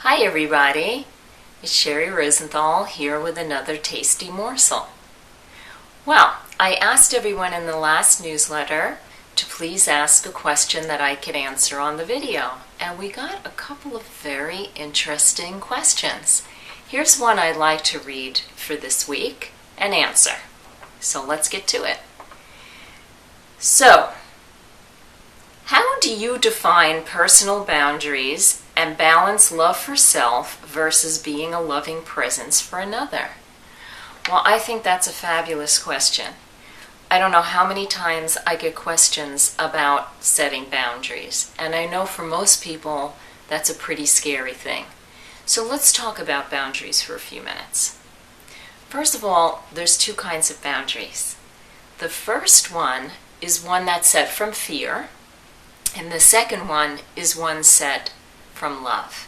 Hi everybody, it's Sherry Rosenthal here with another tasty morsel. Well, I asked everyone in the last newsletter to please ask a question that I could answer on the video, and we got a couple of very interesting questions. Here's one I'd like to read for this week and answer. So let's get to it. So, how do you define personal boundaries and balance love for self versus being a loving presence for another? Well, I think that's a fabulous question. I don't know how many times I get questions about setting boundaries, and I know for most people that's a pretty scary thing. So let's talk about boundaries for a few minutes. First of all, there's two kinds of boundaries. The first one is one that's set from fear, and the second one is one set from love.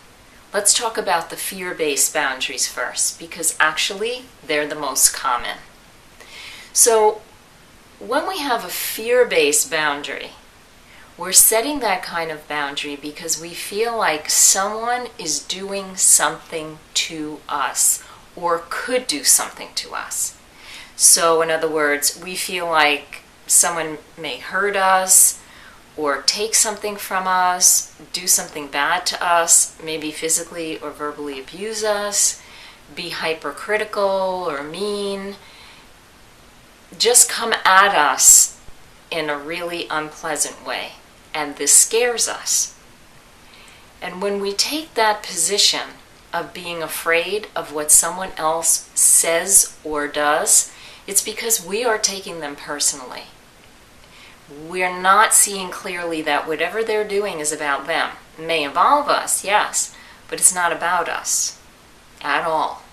Let's talk about the fear-based boundaries first, because actually they're the most common. So when we have a fear-based boundary, we're setting that kind of boundary because we feel like someone is doing something to us or could do something to us. So in other words, we feel like someone may hurt us or take something from us, do something bad to us, maybe physically or verbally abuse us, be hypercritical or mean, just come at us in a really unpleasant way. And this scares us. And when we take that position of being afraid of what someone else says or does, it's because we are taking them personally. We're not seeing clearly that whatever they're doing is about them. It may involve us, yes, but it's not about us at all.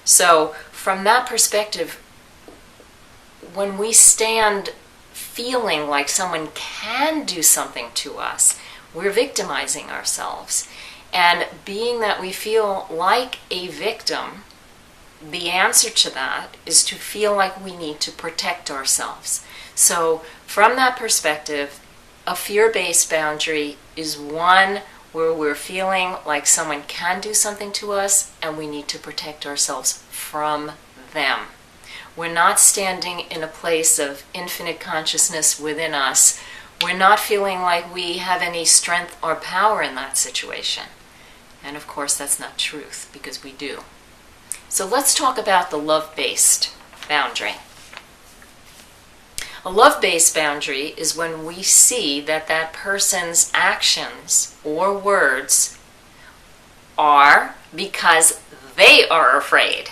So from that perspective, when we stand feeling like someone can do something to us, we're victimizing ourselves. And being that we feel like a victim, the answer to that is to feel like we need to protect ourselves. So from that perspective, a fear-based boundary is one where we're feeling like someone can do something to us and we need to protect ourselves from them. We're not standing in a place of infinite consciousness within us. We're not feeling like we have any strength or power in that situation. And of course that's not truth, because we do. So let's talk about the love-based boundary. A love-based boundary is when we see that that person's actions or words are because they are afraid.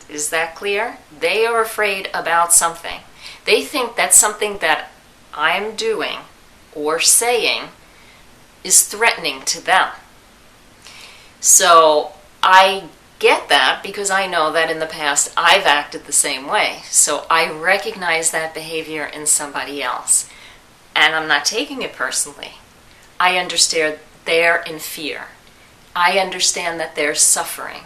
Is that clear? They are afraid about something. They think that something that I'm doing or saying is threatening to them. So I get that because I know that in the past I've acted the same way. So I recognize that behavior in somebody else. And I'm not taking it personally. I understand they're in fear. I understand that they're suffering.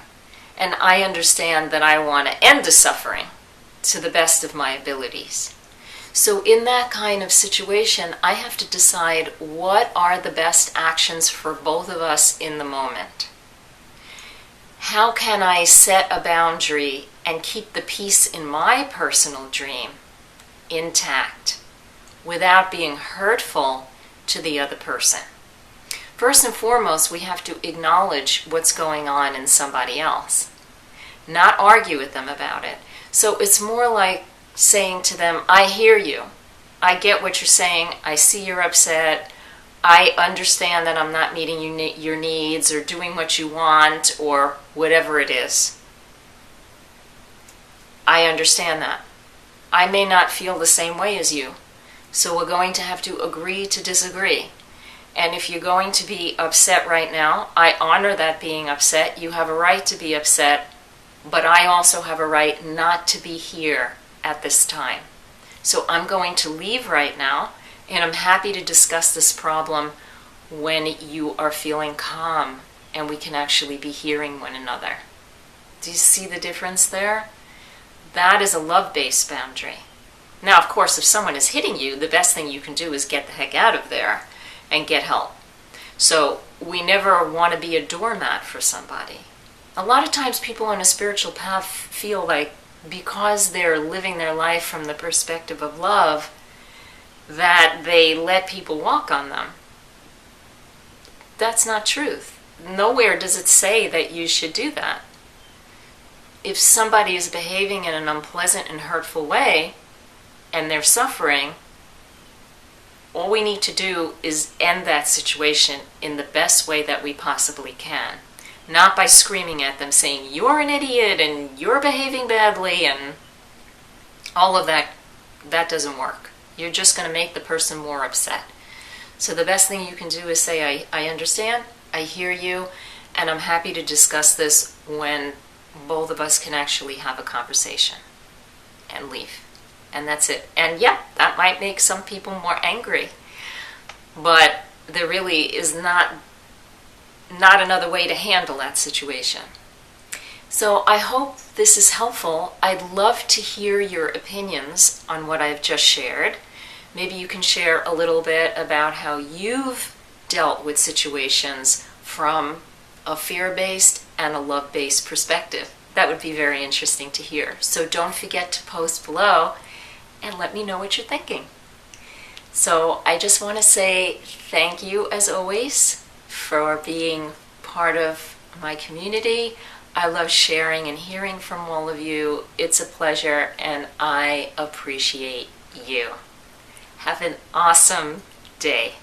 And I understand that I want to end the suffering to the best of my abilities. So in that kind of situation, I have to decide what are the best actions for both of us in the moment. How can I set a boundary and keep the peace in my personal dream intact without being hurtful to the other person? First and foremost, we have to acknowledge what's going on in somebody else, not argue with them about it. So it's more like saying to them, I hear you. I get what you're saying. I see you're upset. I understand that I'm not meeting your needs or doing what you want or whatever it is. I understand that. I may not feel the same way as you. So we're going to have to agree to disagree. And if you're going to be upset right now, I honor that being upset. You have a right to be upset, but I also have a right not to be here at this time. So I'm going to leave right now, and I'm happy to discuss this problem when you are feeling calm and we can actually be hearing one another. Do you see the difference there? That is a love-based boundary. Now, of course, if someone is hitting you, the best thing you can do is get the heck out of there and get help. So we never want to be a doormat for somebody. A lot of times people on a spiritual path feel like because they're living their life from the perspective of love, that they let people walk on them. That's not truth. Nowhere does it say that you should do that. If somebody is behaving in an unpleasant and hurtful way, and they're suffering, all we need to do is end that situation in the best way that we possibly can. Not by screaming at them saying, you're an idiot and you're behaving badly and all of that. That doesn't work. You're just going to make the person more upset. So the best thing you can do is say, I understand, I hear you, and I'm happy to discuss this when both of us can actually have a conversation, and leave. And that's it. And yeah, that might make some people more angry, but there really is not another way to handle that situation. So I hope this is helpful. I'd love to hear your opinions on what I've just shared. Maybe you can share a little bit about how you've dealt with situations from a fear-based and a love-based perspective. That would be very interesting to hear. So don't forget to post below and let me know what you're thinking. So I just want to say thank you, as always, for being part of my community. I love sharing and hearing from all of you. It's a pleasure, and I appreciate you. Have an awesome day.